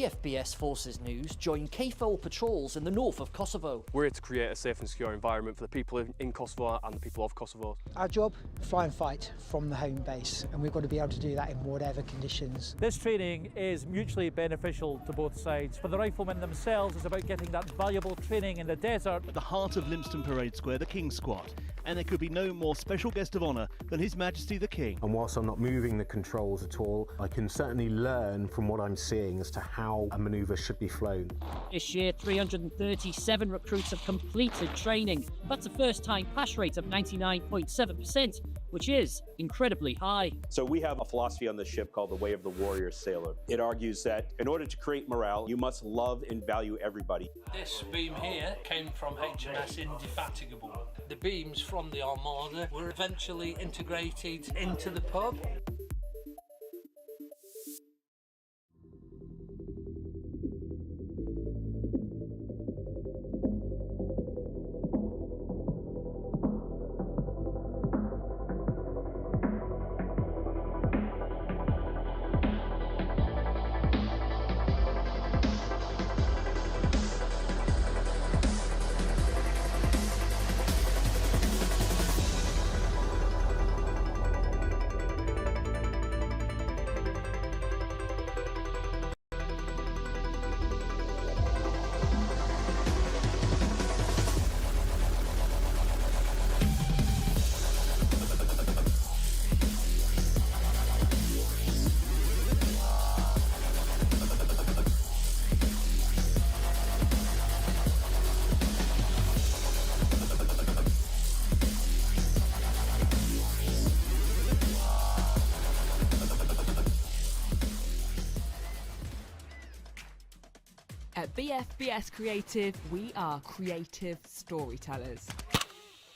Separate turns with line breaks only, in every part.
BFBS Forces News join KFOR patrols in the north of Kosovo.
We're here to create a safe and secure environment for the people in Kosovo and the people of Kosovo.
Our job, fly and fight from the home base, and we've got to be able to do that in whatever conditions.
This training is mutually beneficial to both sides. For the riflemen themselves, it's about getting that valuable training in the desert.
At the heart of Lympstone Parade Square, the King's Squad, and there could be no more special guest of honour than His Majesty the King.
And whilst I'm not moving the controls at all, I can certainly learn from what I'm seeing as to how a manoeuvre should be flown.
This year, 337 recruits have completed training. That's a first-time pass rate of 99.7%, which is incredibly high.
So we have a philosophy on this ship called the Way of the Warrior Sailor. It argues that in order to create morale, you must love and value everybody.
This beam here came from HMS Indefatigable. The beams from the Armada were eventually integrated into the pub.
At BFBS Creative, we are creative storytellers.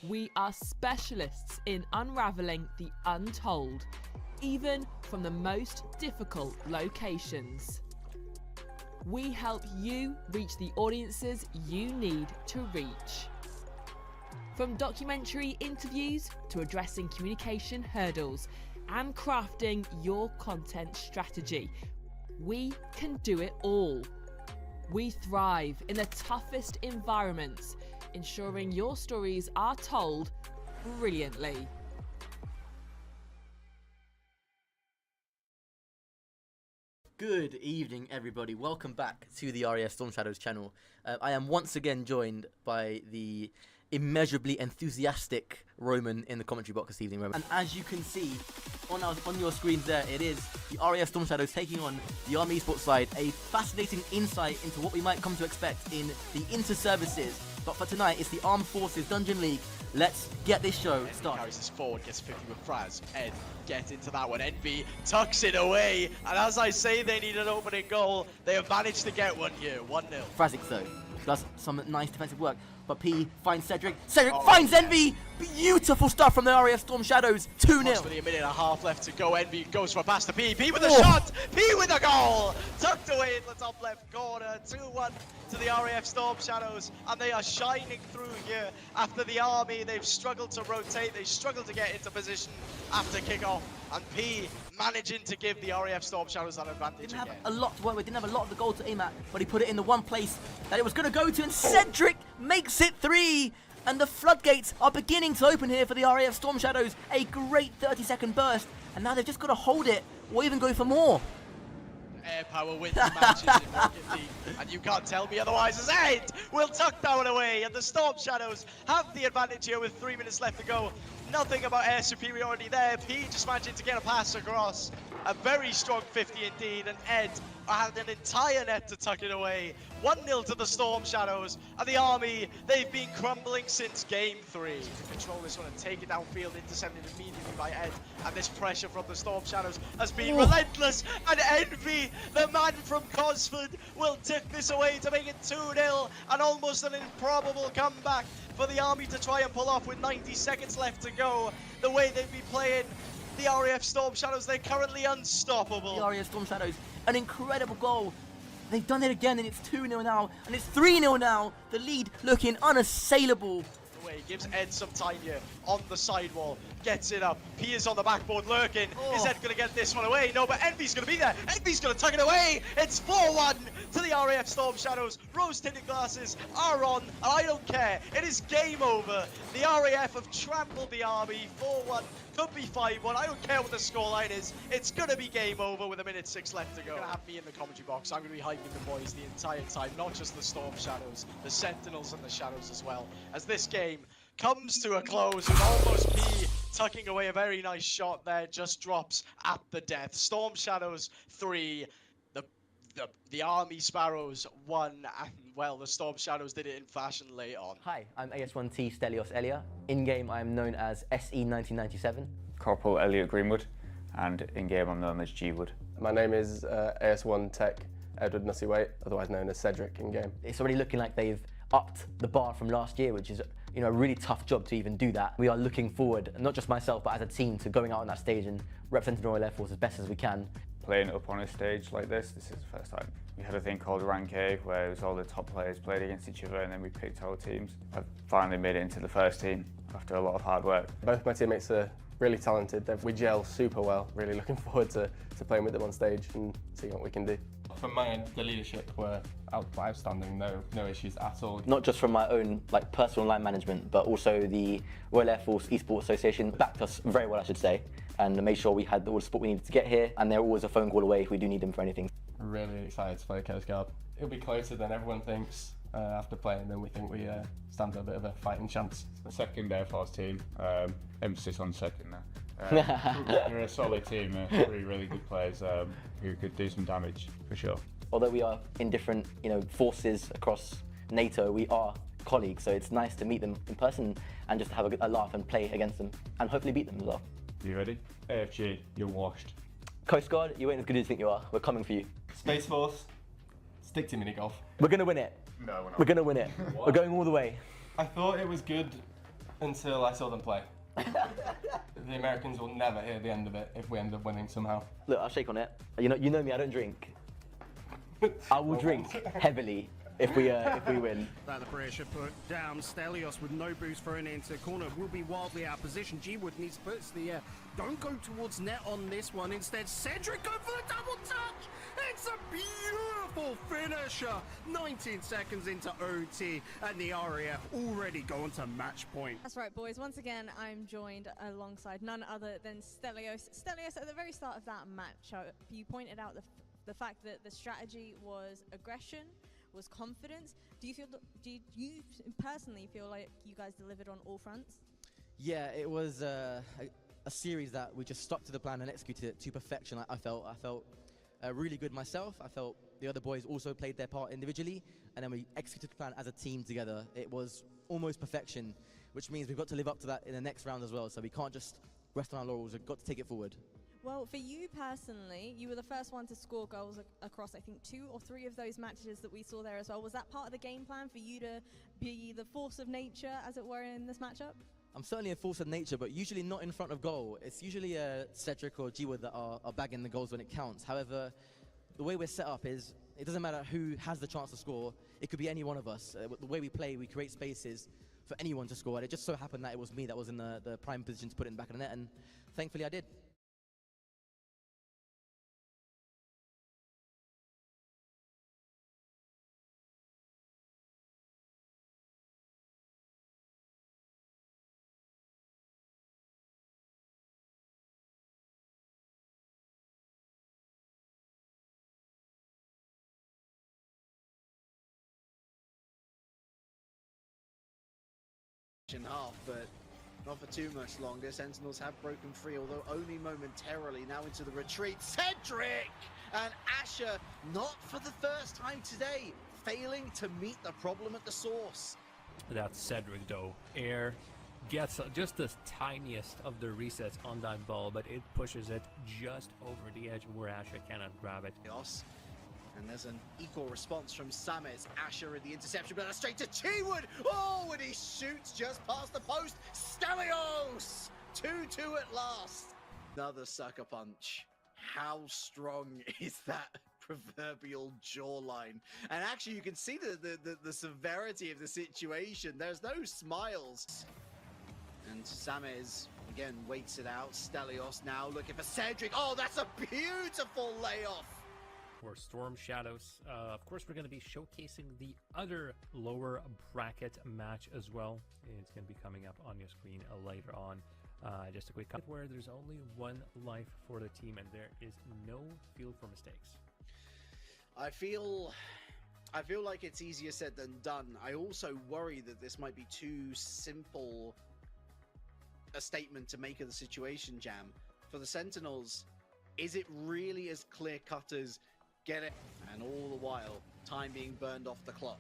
We are specialists in unravelling the untold, even from the most difficult locations. We help you reach the audiences you need to reach. From documentary interviews to addressing communication hurdles and crafting your content strategy, we can do it all. We thrive in the toughest environments, ensuring your stories are told brilliantly.
Good evening, everybody. Welcome back to the RAF Storm Shadows channel. I am once again joined by the immeasurably enthusiastic Roman in the commentary box this evening, Roman. And as you can see on your screens there, it is the RAF Storm Shadows taking on the Army Esports side. A fascinating insight into what we might come to expect in the inter-services. But for tonight, it's the Armed Forces Dungeon League. Let's get this show started.
Carries this forward, gets 50 with Fraz. Ed, get into that one. NB tucks it away. And as I say, they need an opening goal. They have managed to get one here, 1-0.
Frazic, though, does some nice defensive work. But P finds Cedric. Cedric finds Envy. Beautiful stuff from the RAF Storm Shadows. 2-0.
Approximately a minute and a half left to go. Envy goes for a pass to P. P with a shot. P with a goal. Tucked away in the top left corner. 2-1 to the RAF Storm Shadows. And they are shining through here after the Army. They've struggled to rotate. They struggled to get into position after kickoff. And P managing to give the RAF Storm Shadows that advantage
Didn't have a lot to work with, didn't have a lot of the goal to aim at, but he put it in the one place that it was going to go to, and Cedric makes it 3! And the floodgates are beginning to open here for the RAF Storm Shadows. A great 30-second burst, and now they've just got to hold it, or even go for more.
Air power wins matches in Burgundy, and you can't tell me otherwise, as Ed will tuck down away, and the Storm Shadows have the advantage here with 3 minutes left to go. Nothing about air superiority there. P just managing to get a pass across. A very strong 50 indeed, and Ed had an entire net to tuck it away. 1-0 to the Storm Shadows, and the Army, they've been crumbling since game 3. To control this one and take it downfield, intercepted immediately by Ed, and this pressure from the Storm Shadows has been relentless, and Envy, the man from Cosford, will tip this away to make it 2-0, and almost an improbable comeback for the Army to try and pull off with 90 seconds left to go. The way they've been playing, the RAF Storm Shadows, they're currently unstoppable.
The RAF Storm Shadows, an incredible goal. They've done it again, and it's 2-0 now, and it's 3-0 now. The lead looking unassailable.
The way away. Gives Ed some time here on the sidewall. Gets it up. Piers on the backboard lurking. Is Ed going to get this one away? No, but Envy's going to be there. Envy's going to tuck it away. It's 4-1 to the RAF Storm Shadows. Rose-tinted glasses are on, and I don't care. It is game over. The RAF have trampled the army. 4-1. Could be 5-1. I don't care what the scoreline is. It's going to be game over with 1:06 left to go. You're going to have me in the commentary box. I'm going to be hyping the boys the entire time. Not just the Storm Shadows, the Sentinels and the Shadows as well. As this game comes to a close with almost P tucking away a very nice shot there. Just drops at the death. Storm Shadows 3. The Army Sparrows 1. And, well, the Storm Shadows did it in fashion late on.
Hi, I'm AS1T Stelios Elia. In-game, I'm known as SE1997.
Corporal Elliot Greenwood, and in-game I'm known as G-Wood.
My name is AS1 Tech Edward Nussey-Waite, otherwise known as Cedric in-game.
It's already looking like they've upped the bar from last year, which is a really tough job to even do that. We are looking forward, not just myself, but as a team, to going out on that stage and representing the Royal Air Force as best as we can.
Playing up on a stage like this is the first time. We had a thing called Rank A, where it was all the top players played against each other, and then we picked our teams. I've finally made it into the first team after a lot of hard work.
Both my teammates are really talented. We gel super well. Really looking forward to playing with them on stage and seeing what we can do.
From my end, the leadership were outstanding, no issues at all.
Not just from my own personal line management, but also the Royal Air Force Esports Association backed us very well, I should say, and made sure we had all the support we needed to get here, and they're always a phone call away if we do need them for anything.
Really excited to play Coast Guard. It'll be closer than everyone thinks. After playing them, we think we stand a bit of a fighting chance.
The second Air Force team, emphasis on second now. We're a solid team, three really good players who could do some damage, for sure.
Although we are in different forces across NATO, we are colleagues, so it's nice to meet them in person and just have a laugh and play against them and hopefully beat them as well.
You ready?
AFG, you're washed.
Coast Guard, you ain't as good as you think you are. We're coming for you.
Space Force, stick to mini golf.
We're going to win it.
No, we're not.
We're going to win it. We're going all the way.
I thought it was good until I saw them play. The Americans will never hear the end of it if we end up winning somehow.
Look, I'll shake on it. You know me, I don't drink. I will drink heavily if we win.
That the pressure put down. Stelios with no boost thrown into corner will be wildly out of position. G-Wood needs to put it to the air. Don't go towards net on this one. Instead, Cedric go for the double touch. It's a beautiful finisher. 19 seconds into OT, and the RAF already going to match point.
That's right, boys. Once again, I'm joined alongside none other than Stelios. Stelios, at the very start of that match, you pointed out the fact that the strategy was aggression, was confidence. Do you personally feel like you guys delivered on all fronts?
Yeah, it was a series that we just stuck to the plan and executed it to perfection. I felt really good myself. I felt the other boys also played their part individually, and then we executed the plan as a team together. It was almost perfection, which means we've got to live up to that in the next round as well. So we can't just rest on our laurels. We've got to take it forward.
Well, for you personally, you were the first one to score goals across, I think, 2 or 3 of those matches that we saw there as well. Was that part of the game plan for you to be the force of nature, as it were, in this matchup?
I'm certainly a force of nature, but usually not in front of goal. It's usually Cedric or G-Wood that are bagging the goals when it counts. However, the way we're set up is it doesn't matter who has the chance to score. It could be any one of us. The way we play, we create spaces for anyone to score. And it just so happened that it was me that was in the prime position to put it in the back of the net, and thankfully I did.
Half, but not for too much longer. Sentinels have broken free, although only momentarily. Now into the retreat, Cedric and Asher, not for the first time today, failing to meet the problem at the source.
That's Cedric though. Air gets just the tiniest of the resets on that ball, but it pushes it just over the edge where Asher cannot grab it.
And there's an equal response from Samet. Asher in the interception, but straight to G-Wood. Oh, and he shoots just past the post. Stelios! 2-2 at last. Another sucker punch. How strong is that proverbial jawline. And actually, you can see the severity of the situation. There's no smiles. And Samez, again, waits it out. Stelios now looking for Cedric. Oh, that's a beautiful layoff.
For Storm Shadows, of course, we're going to be showcasing the other lower bracket match as well. It's going to be coming up on your screen later on. Just a quick cut where there's only one life for the team and there is no field for mistakes.
I feel like it's easier said than done. I also worry that this might be too simple a statement to make of the situation, Jam. For the Sentinels, is it really as clear-cut as get it? And all the while, time being burned off the clock.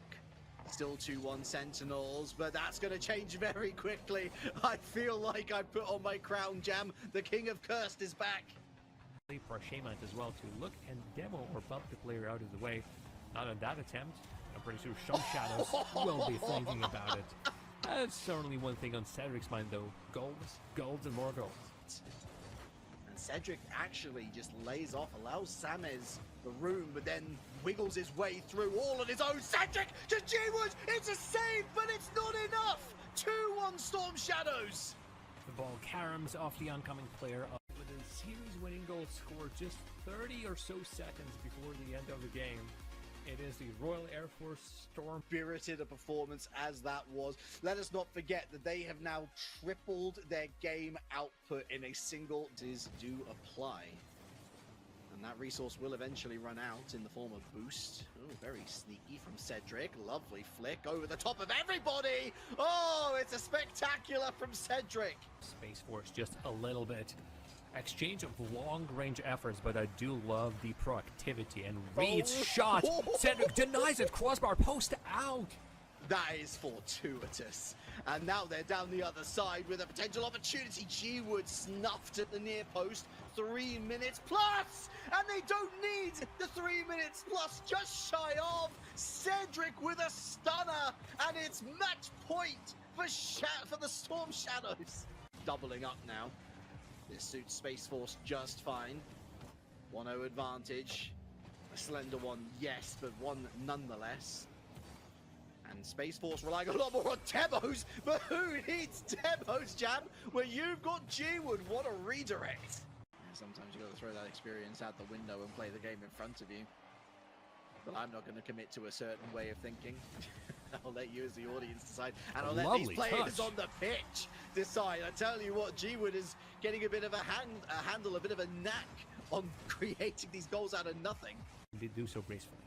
Still 2-1 Sentinels, but that's going to change very quickly. I feel like I put on my crown, Jam. The King of Cursed is back.
For Shaman as well to look and demo or bump the player out of the way. Not on that attempt. I'm pretty sure Storm Shadows will be thinking about it. That's certainly one thing on Cedric's mind though. Golds, golds, and more golds.
And Cedric actually just lays off, allows Samez the room, but then wiggles his way through all on his own. Cedric to G-Wood! It's a save, but it's not enough! 2-1 Storm Shadows!
The ball caroms off the oncoming player with a series-winning goal scored just 30 or so seconds before the end of the game. It is the Royal Air Force Storm.
Spirited a performance as that was. Let us not forget that they have now tripled their game output in a single. Do apply. And that resource will eventually run out in the form of boost. Oh, very sneaky from Cedric. Lovely flick over the top of everybody. Oh, it's a spectacular from Cedric.
Space Force just a little bit. Exchange of long-range efforts, but I do love the proactivity and Reed's shot. Cedric denies it. Crossbar post out.
That is fortuitous. And now they're down the other side with a potential opportunity. G-Wood snuffed at the near post. 3 minutes plus! And they don't need the 3 minutes plus, just shy of. Cedric with a stunner. And it's match point for the Storm Shadows. Doubling up now. This suits Space Force just fine. 1-0 advantage. A slender one, yes, but one nonetheless. And Space Force relying a lot more on demos, but who needs demos, Jam? Where you've got G-Wood, what a redirect. Sometimes you got to throw that experience out the window and play the game in front of you. But I'm not going to commit to a certain way of thinking. I'll let you as the audience decide. And I'll let these players on the pitch decide. I tell you what, G-Wood is getting a bit of a handle, a bit of a knack on creating these goals out of nothing.
They do so gracefully.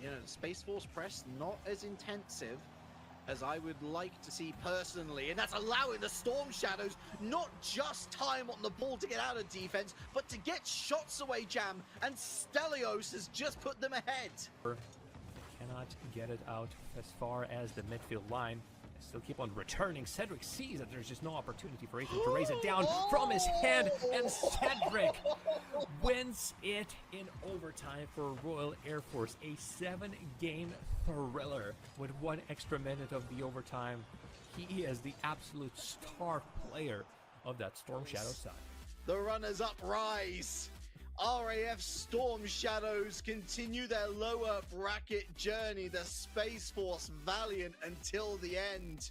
You know, Space Force press not as intensive as I would like to see personally, and that's allowing the Storm Shadows not just time on the ball to get out of defense, but to get shots away, Jam, and Stelios has just put them ahead.
Cannot get it out as far as the midfield line. Still keep on returning. Cedric sees that there's just no opportunity for Ethan to raise it down from his head, and Cedric wins it in overtime for Royal Air Force. A 7-game thriller with 1 extra minute of the overtime. He is the absolute star player of that Storm Shadow side.
The runners-up rise. RAF Storm Shadows continue their lower bracket journey. The Space Force valiant until the end.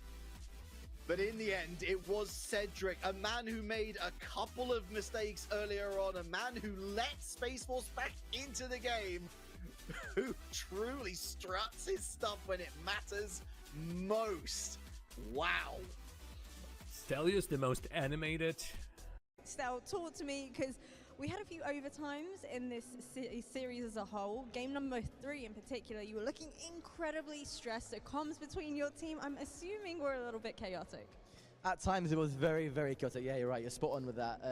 But in the end, it was Cedric, a man who made a couple of mistakes earlier on, a man who let Space Force back into the game, who truly struts his stuff when it matters most. Wow.
Stelios, the most animated.
Stel, talk to me, because we had a few overtimes in this series as a whole. Game number 3 in particular, you were looking incredibly stressed. The comms between your team, I'm assuming, were a little bit chaotic.
At times it was very, very chaotic. Yeah, you're right. You're spot on with that.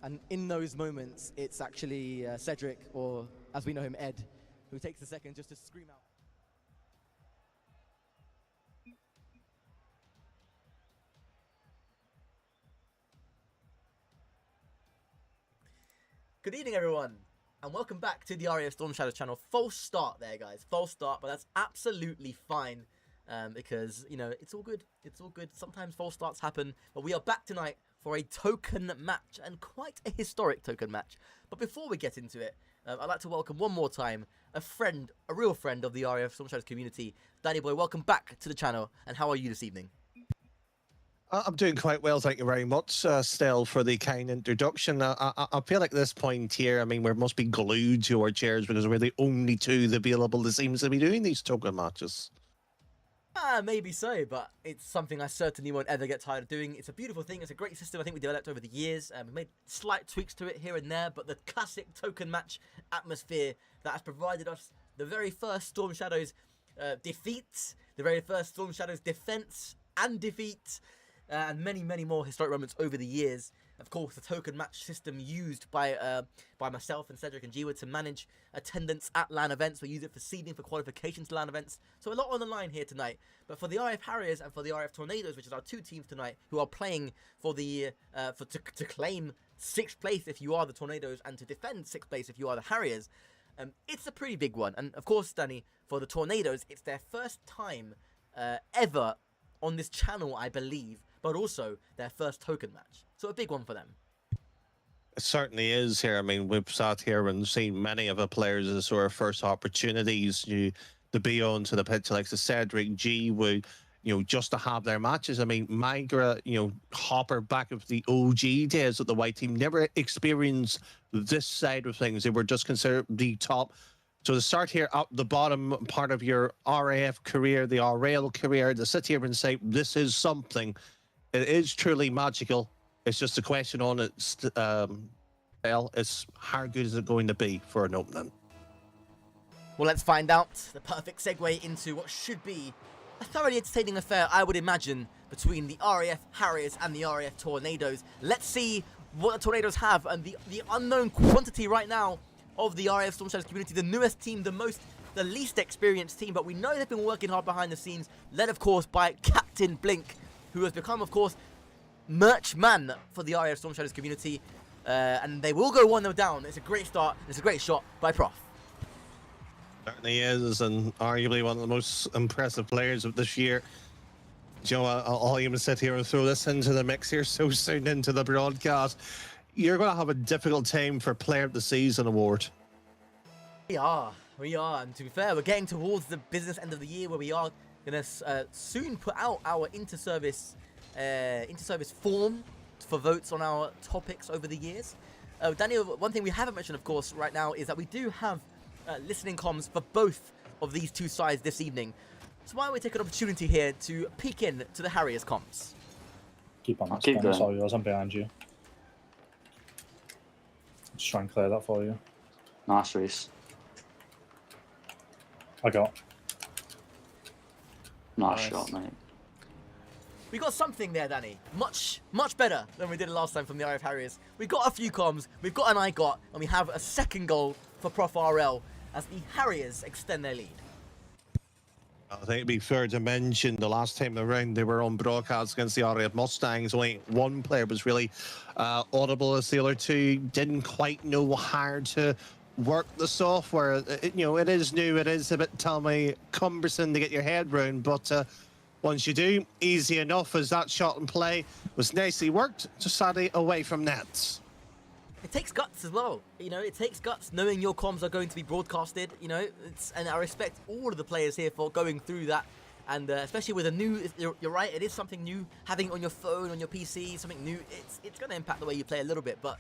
And in those moments, it's actually Cedric, or as we know him, Ed, who takes a second just to scream out. Good evening, everyone, and welcome back to the RAF Storm Shadows channel. False start there, guys. False start, but that's absolutely fine because, you know, it's all good. It's all good. Sometimes false starts happen, but we are back tonight for a token match, and quite a historic token match. But before we get into it, I'd like to welcome one more time a friend, a real friend of the RAF Storm Shadows community. Danny boy, welcome back to the channel, and how are you this evening?
I'm doing quite well, thank you very much, Stel, for the kind introduction. I feel like this point here, I mean, we must be glued to our chairs because we're the only two available that seems to be doing these token matches.
Maybe so, but it's something I certainly won't ever get tired of doing. It's a beautiful thing. It's a great system I think we developed over the years. We made slight tweaks to it here and there, but the classic token match atmosphere that has provided us the very first Storm Shadows defeat, the very first Storm Shadows defense and defeat, and many, many more historic moments over the years. Of course, the token match system used by myself and Cedric and Jiwa to manage attendance at LAN events. We use it for seeding, for qualification to LAN events. So a lot on the line here tonight. But for the RF Harriers and for the RF Tornadoes, which is our two teams tonight, who are playing for the to claim 6th place if you are the Tornadoes and to defend 6th place if you are the Harriers, it's a pretty big one. And of course, Danny, for the Tornadoes, it's their first time ever on this channel, I believe, but also their first token match. So a big one for them.
It certainly is here. I mean, we've sat here and seen many of the players as sort of first opportunities to be onto the pitch, like the Cedric G, would, just to have their matches. I mean, Migra, Hopper back of the OG days of the white team, never experienced this side of things. They were just considered the top. So to start here up the bottom part of your RAF career, the RAL career, to sit here and say this is something, it is truly magical. It's just a question on it's how good is it going to be for an opening?
Well, let's find out. The perfect segue into what should be a thoroughly entertaining affair, I would imagine, between the RAF Harriers and the RAF Tornadoes. Let's see what the Tornadoes have and the unknown quantity right now of the RAF Storm Shadows community, the newest team, the least experienced team, but we know they've been working hard behind the scenes, led of course by Captain Blink, who has become of course merch man for the RAF Storm Shadows community, and they will go 1-0 down. It's a great start, it's a great shot by Prof.
Certainly is, and arguably one of the most impressive players of this year. Joe, I'll even sit here and throw this into the mix here so soon into the broadcast. You're going to have a difficult time for Player of the Season award.
We are, and to be fair, we're getting towards the business end of the year where we are going to soon put out our inter-service form for votes on our topics over the years. Daniel, one thing we haven't mentioned, of course, right now is that we do have listening comms for both of these two sides this evening. So why don't we take an opportunity here to peek in to the Harriers comms?
Keep on that spawn, it's all yours, I'm behind you. Just try and clear that for you.
Nice, Reese.
I got.
Nice shot, mate.
We got something there, Danny. Much better than we did last time from the RF Harriers. We got a few comms, we've got an I got, and we have a second goal for Prof RL as the Harriers extend their lead.
I think it'd be fair to mention the last time around they were on broadcast against the RAF Mustangs. Only one player was really audible, as the other two didn't quite know how to work the software. It is new, it is a bit cumbersome to get your head round, but once you do, easy enough, as that shot and play was nicely worked, just sadly away from nets.
It takes guts as well, it takes guts knowing your comms are going to be broadcasted, and I respect all of the players here for going through that, and especially with a new, you're right, it is something new, having it on your phone, on your PC, something new, it's going to impact the way you play a little bit, but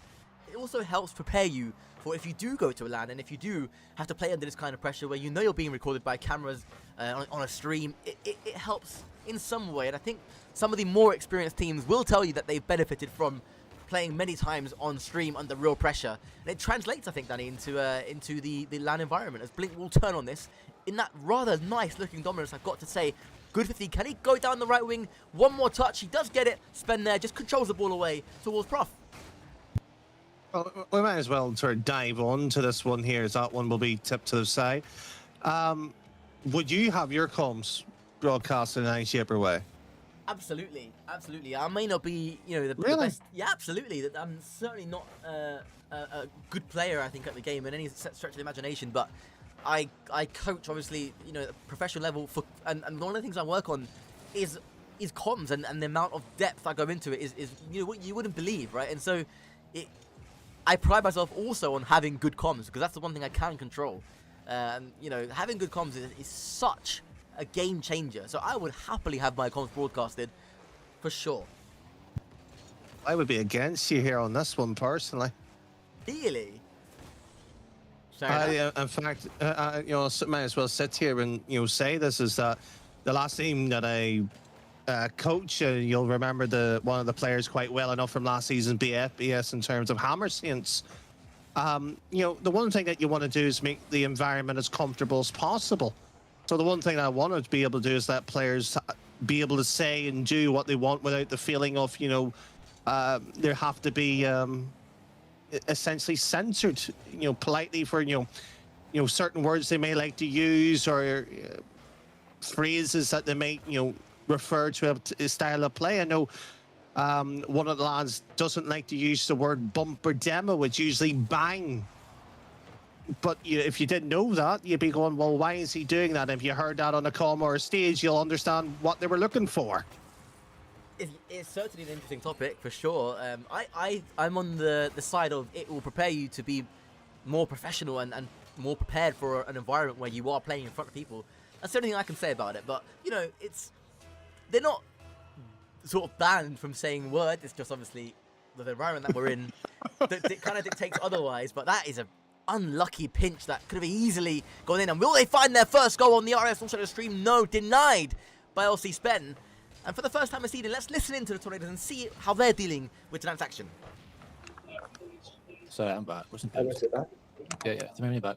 it also helps prepare you for if you do go to a LAN, and if you do have to play under this kind of pressure where you're being recorded by cameras on a stream, it helps in some way, and I think some of the more experienced teams will tell you that they've benefited from playing many times on stream under real pressure. And it translates, I think, Danny, into the LAN environment, as Blink will turn on this in that rather nice looking dominance, I've got to say. Good 50. Can he go down the right wing? One more touch. He does get it. Spend there. Just controls the ball away towards Prof.
Well, we might as well sort of dive on to this one here, as that one will be tipped to the side. Would you have your comms broadcast in any shape or way?
Absolutely. I may not be, the best. Yeah, absolutely. I'm certainly not a good player, I think, at the game in any stretch of the imagination, but I coach, obviously, at a professional level, and one of the things I work on is comms, and the amount of depth I go into it is what you wouldn't believe, right? And so I pride myself also on having good comms, because that's the one thing I can control. You know, having good comms is such a game changer. So I would happily have my comms broadcasted, for sure.
I would be against you here on this one personally.
Really?
In fact, you know, might as well sit here and say this is that the last team that I coach. You'll remember one of the players quite well enough from last season, BFBS, in terms of Hammer Saints. You know, the one thing that you want to do is make the environment as comfortable as possible. So the one thing I want to be able to do is let players be able to say and do what they want without the feeling of, you know, there have to be essentially censored, you know, politely for, you know, certain words they may like to use, or phrases that they may, you know, refer to a style of play. I know one of the lads doesn't like to use the word bumper demo, which usually bang. But if you didn't know that, you'd be going, well, why is he doing that? If you heard that on a comm or a stage, you'll understand what they were looking for.
It's certainly an interesting topic, for sure. I'm on the side of it will prepare you to be more professional and more prepared for an environment where you are playing in front of people. That's the only thing I can say about it. But, you know, they're not sort of banned from saying word. It's just obviously the environment that we're in that kind of dictates otherwise. But that is a unlucky pinch that could have easily gone in. And will they find their first goal on the RAF Tornados stream? No, denied by LC Spen. And for the first time this season, let's listen into the Tornados and see how they're dealing with tonight's action.
So I'm back. Wasn't
I was it back?
Yeah, it's mainly back.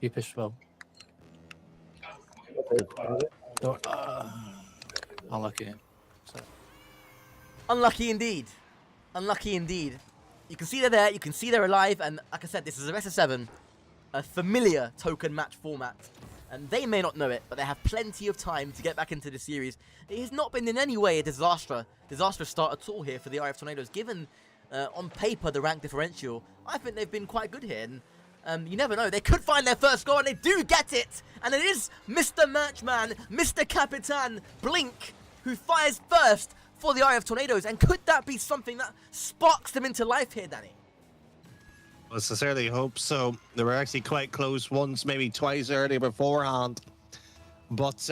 You pitched well. Unlucky. So.
Unlucky indeed. Unlucky indeed. You can see they're there, you can see they're alive, and like I said, this is a best of 7, a familiar token match format. And they may not know it, but they have plenty of time to get back into the series. It has not been in any way a disastrous start at all here for the RAF Tornados. Given on paper the rank differential, I think they've been quite good here. And you never know, they could find their first goal, and they do get it. And it is Mr. Merchman, Mr. Capitan Blink, who fires first for the RAF Tornados. And could that be something that sparks them into life here, Danny?
I sincerely hope so. They were actually quite close once, maybe twice earlier beforehand. But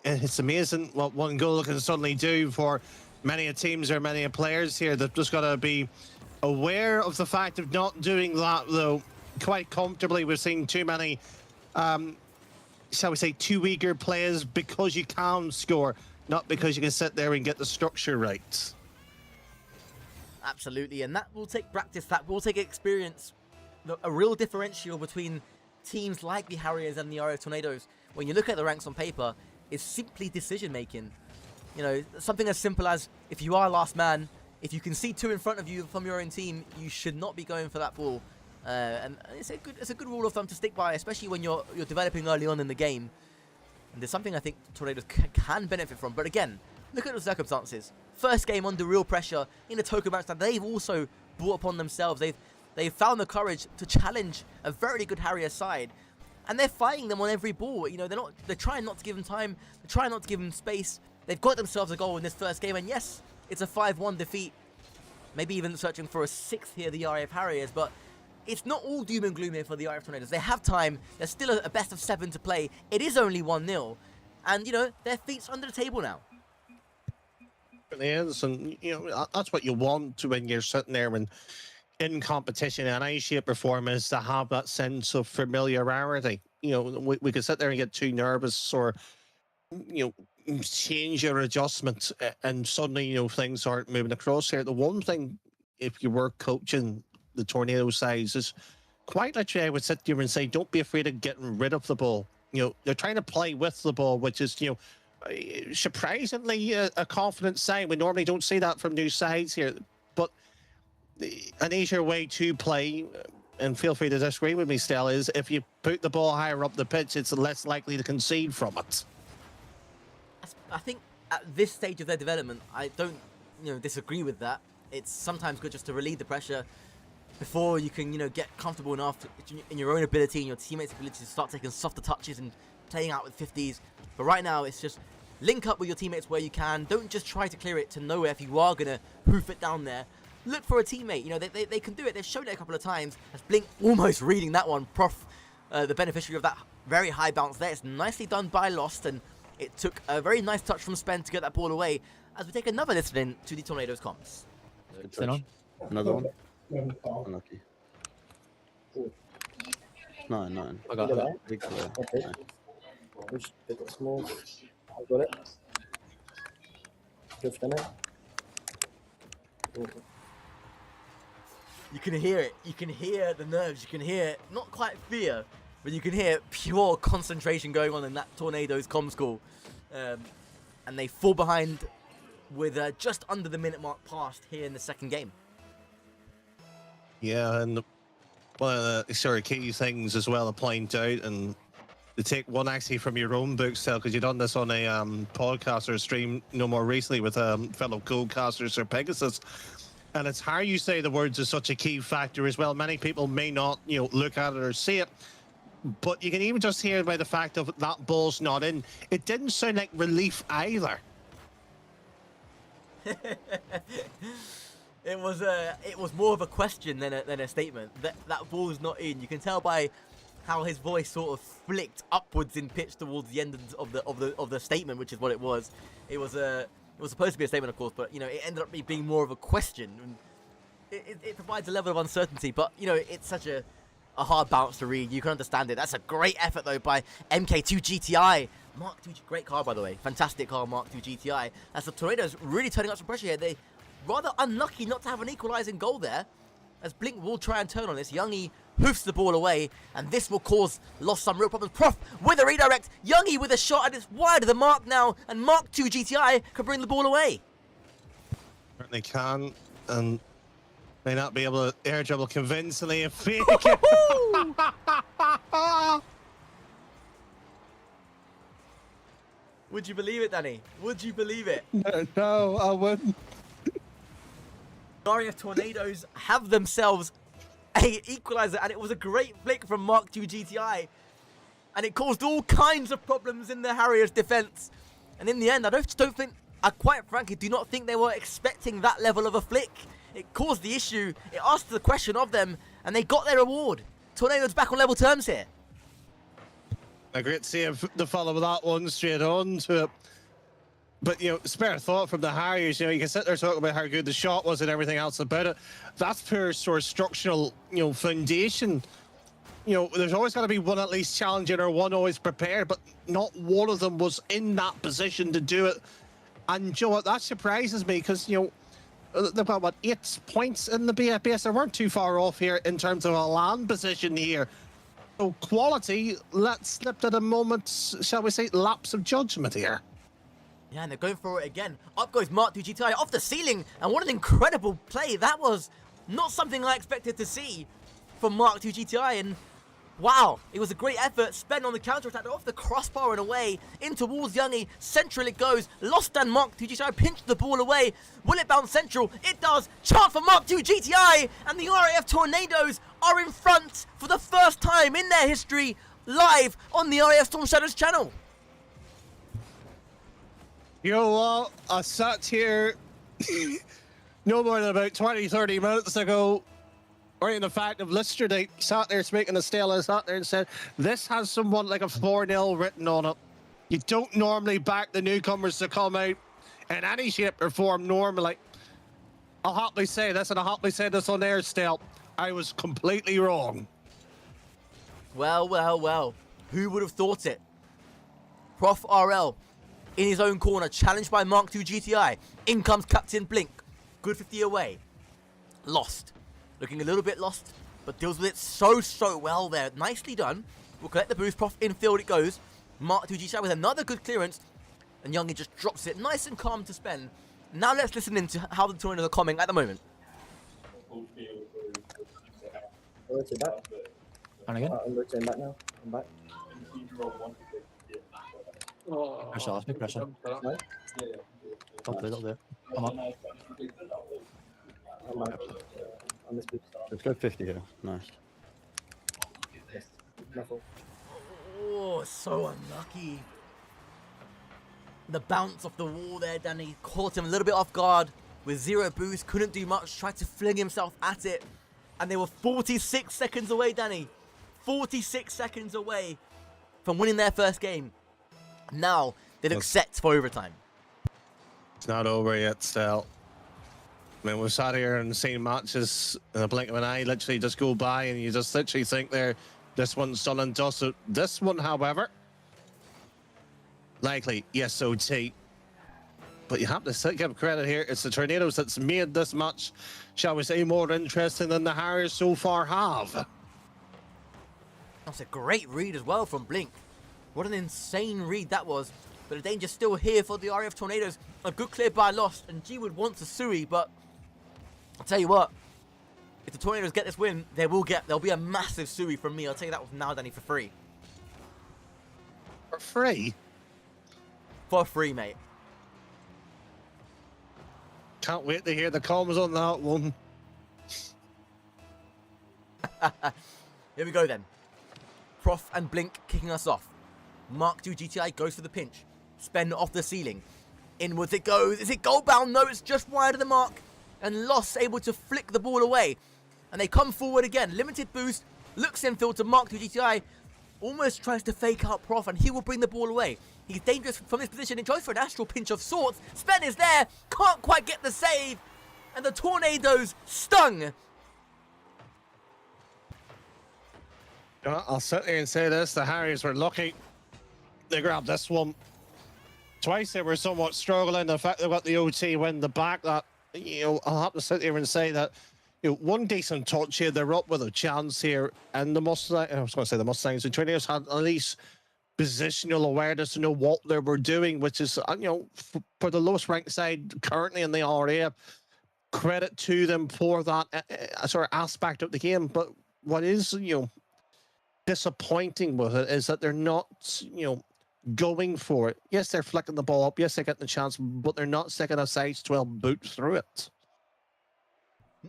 it's amazing what one goal can suddenly do for many teams or many players here. They've just got to be aware of the fact of not doing that, though, quite comfortably. We've seen too many, shall we say, too eager players because you can score, not because you can sit there and get the structure right.
Absolutely, and that will take practice, that will take experience. A real differential between teams like the Harriers and the RAF Tornados, when you look at the ranks on paper, is simply decision making. You know, something as simple as, if you are last man, if you can see 2 in front of you from your own team, you should not be going for that ball. And it's a good rule of thumb to stick by, especially when you're developing early on in the game. And there's something I think Tornados can benefit from. But again, look at the circumstances. First game under real pressure in a token match that they've also brought upon themselves. They've found the courage to challenge a very good Harrier side, and they're fighting them on every ball. You know, they're trying not to give them time. They're trying not to give them space. They've got themselves a goal in this first game, and yes, it's a 5-1 defeat. Maybe even searching for a 6th here, the RAF Harriers, but it's not all doom and gloom here for the RAF Tornados. They have time. There's still a best of 7 to play. It is only 1-0, and you know, their feet's under the table now.
It is, and you know, that's what you want when you're sitting there and in competition in any shape or form, is to have that sense of familiarity. You know, we could sit there and get too nervous, or you know, change your adjustment, and suddenly, you know, things aren't moving across here. The one thing, if you were coaching the Tornado sides, is quite literally I would sit there and say, don't be afraid of getting rid of the ball. You know, they're trying to play with the ball, which is, you know, surprisingly a confident side. We normally don't see that from new sides here, but an easier way to play, and feel free to disagree with me, Stella, is if you put the ball higher up the pitch, it's less likely to concede from it.
I think at this stage of their development, I don't, you know, disagree with that. It's sometimes good just to relieve the pressure before you can, you know, get comfortable enough in your own ability and your teammates' ability to start taking softer touches and playing out with 50s. But right now, it's just link up with your teammates where you can. Don't just try to clear it to nowhere if you are going to hoof it down there. look for a teammate. You know, they can do it. They've shown it a couple of times. As Blink almost reading that one. Prof, the beneficiary of that very high bounce there. It's nicely done by Lost, and it took a very nice touch from Spen to get that ball away. As we take another listen in to the Tornadoes comms.
Stay on.
Another one. Unlucky. 9.
I got it.
Big player.
Okay. Push, bit small. I got it. Good for now.
You can hear it. You can hear the nerves. You can hear, not quite fear, but you can hear pure concentration going on in that Tornadoes comms call. And they fall behind with just under the minute mark passed here in the second game.
Yeah, and one of the sort of key things as well to point out, and to take one actually from your own book, Stel, because you've done this on a podcast or a stream no more recently with fellow co-caster Sir Pegasus, and it's how you say the words is such a key factor as well. Many people may not, look at it or see it, but you can even just hear by the fact of that ball's not in. It didn't sound like relief either.
It was more of a question than a statement. That ball's not in. You can tell by how his voice sort of flicked upwards in pitch towards the end of the statement, which is what it was. It was supposed to be a statement, of course, but it ended up being more of a question. And it provides a level of uncertainty, but it's such a hard bounce to read. You can understand it. That's a great effort though by MK2 GTI. Mark II, great car by the way. Fantastic car, Mark II GTI. As the Tornadoes really turning up some pressure here. They rather unlucky not to have an equalising goal there. As Blink will try and turn on this. Youngie hoofs the ball away, and this will cause Lost some real problems. Prof with a redirect. Youngie with a shot, and it's wide of the mark now, and Mark II GTI can bring the ball away.
Certainly can, and may not be able to air dribble convincingly and fake it.
Would you believe it, Danny? Would you believe it?
No, I wouldn't.
RAF Tornadoes have themselves a equaliser, and it was a great flick from Mark II GTI, and it caused all kinds of problems in the Harriers' defence. And in the end, I quite frankly do not think they were expecting that level of a flick. It caused the issue, it asked the question of them, and they got their reward. Tornadoes back on level terms here.
A great save to follow that one straight on to it. But, spare thought from the Harriers, you can sit there talking about how good the shot was and everything else about it. That's pure sort of structural, foundation. There's always got to be one at least challenging or one always prepared, but not one of them was in that position to do it. And, what, that surprises me because, they've got, 8 points in the BFBS. They weren't too far off here in terms of a land position here. So quality, let's slip at a moment, shall we say, lapse of judgment here.
Yeah, and they're going for it again. Up goes Mark II GTI off the ceiling, and what an incredible play. That was not something I expected to see from Mark II GTI, and wow, it was a great effort. Spen on the counter-attack, off the crossbar and away, in towards Youngie. Central it goes. Lost and Mark II GTI pinched the ball away. Will it bounce central? It does. Chance for Mark II GTI, and the RAF Tornadoes are in front for the first time in their history, live on the RAF Storm Shadows channel.
You know what? I sat here no more than about 20-30 minutes ago, or in the fact of yesterday, sat there speaking to Stella, sat there and said, this has somewhat like a 4-0 written on it. You don't normally back the newcomers to come out in any shape or form normally. I'll happily say this, and I'll happily say this on air still. I was completely wrong.
Well, well, well. Who would have thought it? Prof RL in his own corner, challenged by Mark II GTI. In comes Captain Blink. Good 50 away. Lost. Looking a little bit lost, but deals with it so well there. Nicely done. We'll collect the boost. Prof infield it goes. Mark II GTI with another good clearance. And Youngie just drops it nice and calm to Spen. Now let's listen into how the Tornadoes are coming at the moment.
Rotate back.
And again?
I'm rotating back now. I'm back.
Pressure, let's make pressure.
Nice.
Up there. Come on.
I'm back. I missed it.
Let's go 50 here. Nice.
Yes. Nothing.
Oh, so unlucky. The bounce off the wall there, Danny, caught him a little bit off guard. with 0 boost, couldn't do much, tried to fling himself at it, and they were 46 seconds away, Danny. 46 seconds away from winning their first game. Now they look set for overtime.
It's not over yet, still. I mean, we've sat here and seen matches in a blink of an eye literally just go by, and you just literally think this one's done and dusted. This one, however, likely, yes, OT. But you have to give credit here. It's the Tornadoes that's made this match, shall we say, more interesting than the Harriers so far have.
That's a great read as well from Blink. What an insane read that was. But the danger's still here for the RAF Tornadoes. A good clear by Lost, and G would want to Sui, but I'll tell you what, if the Tornadoes get this win, there'll be a massive Sui from me. I'll tell you that now, Danny, for free.
For free?
For free, mate.
Can't wait to hear the comms on that one.
Here we go then. Prof and Blink kicking us off. Mark II GTI goes for the pinch. Spend off the ceiling. Inwards it goes. Is it goal bound? No, it's just wide of the mark. And Lost able to flick the ball away. And they come forward again. Limited boost. Looks infield to Mark II GTI. Almost tries to fake out Prof, and he will bring the ball away. He's dangerous from this position. He goes for an astral pinch of sorts. Spen is there. Can't quite get the save. And the Tornadoes stung.
I'll sit here and say this. The Harriers were lucky. They grabbed this one. Twice they were somewhat struggling. The fact they got the OT win the back, that, I'll have to sit here and say that, one decent touch here, they're up with a chance here. And the Mustangs, I was going to say the Mustangs, the Tornadoes had at least positional awareness to know what they were doing, which is, for the lowest ranked side currently in the RAF, credit to them for that sort of aspect of the game. But what is, disappointing with it is that they're not, going for it. Yes, they're flicking the ball up. Yes, they're getting the chance, but they're not sticking a size 12 boot through it.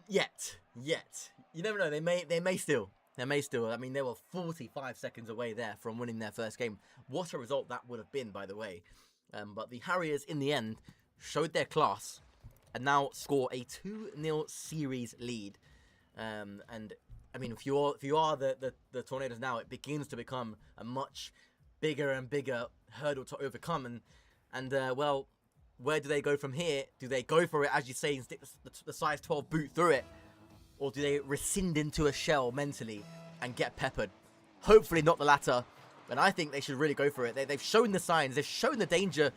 Yet. You never know. They may still. I mean, they were 45 seconds away there from winning their first game. What a result that would have been, by the way. But the Harriers, in the end, showed their class and now score a 2-0 series lead. And I mean, if you are the Tornadoes now, it begins to become a much bigger and bigger hurdle to overcome. And well, where do they go from here? Do they go for it, as you say, and stick the size 12 boot through it? Or do they rescind into a shell mentally and get peppered? Hopefully not the latter. And I think they should really go for it. They've shown the signs. They've shown the danger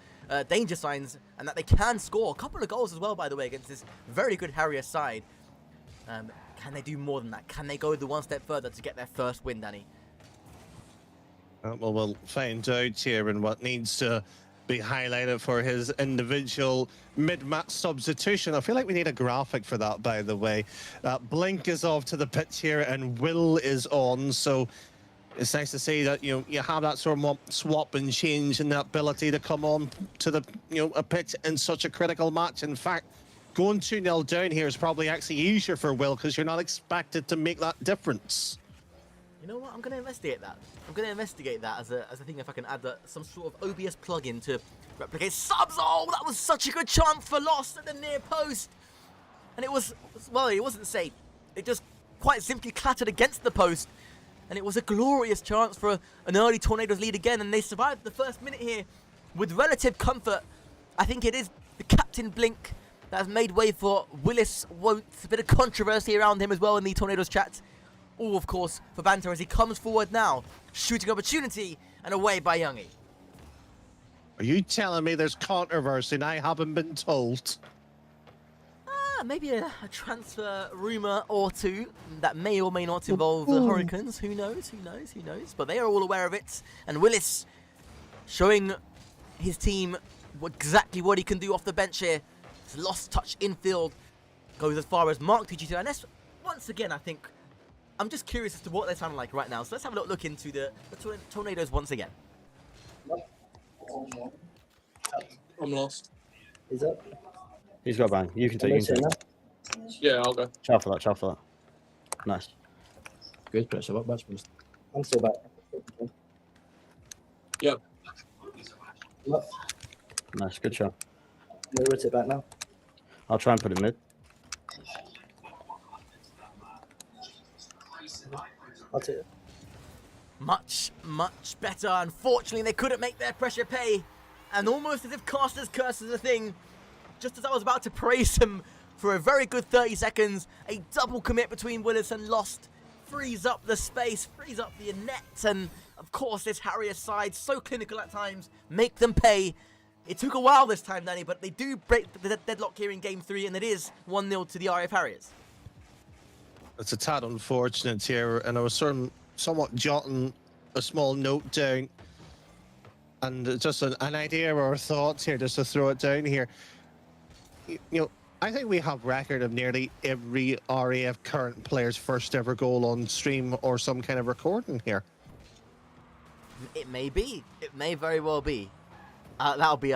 signs, and that they can score. A couple of goals as well, by the way, against this very good Harrier side. Can they do more than that? Can they go the one step further to get their first win, Danny?
Well, we'll find out here, and what needs to be highlighted for his individual mid-match substitution. I feel like we need a graphic for that, by the way. Blink is off to the pitch here, and Will is on, so it's nice to see that you have that sort of swap and change and the ability to come on to the a pitch in such a critical match. In fact, going 2-0 down here is probably actually easier for Will because you're not expected to make that difference.
You know what? I'm going to investigate that. As a thing, if I can add some sort of OBS plugin to replicate subs. Oh, that was such a good chance for Lost at the near post. And it wasn't safe. It just quite simply clattered against the post. And it was a glorious chance for an early Tornadoes lead again. And they survived the first minute here with relative comfort. I think it is the Captain Blink that has made way for Willis Won't. A bit of controversy around him as well in the Tornadoes chat. All, of course, for banter as he comes forward now. Shooting opportunity and away by Youngie.
Are you telling me there's controversy and I haven't been told?
Maybe a transfer rumour or two that may or may not involve the Hurricanes. Who knows? But they are all aware of it. And Willis showing his team exactly what he can do off the bench here. His lost touch infield goes as far as Mark II. And that's, once again, I think, I'm just curious as to what they sound like right now. So let's have a little look into the Tornadoes once again.
I'm lost.
He's up.
He's got a bang. You can take it.
Yeah, I'll go.
Chow for that. Nice.
Good pressure, what match boost?
I'm still back.
Yep.
Nice, good shot.
Can we rotate back now?
I'll try and put it mid.
I'll take it.
Much better. Unfortunately, they couldn't make their pressure pay. And almost as if Caster's curse is a thing, just as I was about to praise him for a very good 30 seconds, a double commit between Willis and Lost frees up the space, frees up the net, and of course this Harriers side, so clinical at times, make them pay. It took a while this time, Danny, but they do break the deadlock here in Game 3, and it is 1-0 to the RAF Harriers.
It's a tad unfortunate here, and I was somewhat jotting a small note down, and just an idea or thoughts here, just to throw it down here. You know, I think we have record of nearly every RAF current player's first ever goal on stream or some kind of recording here.
It may be. It may very well be. That'll be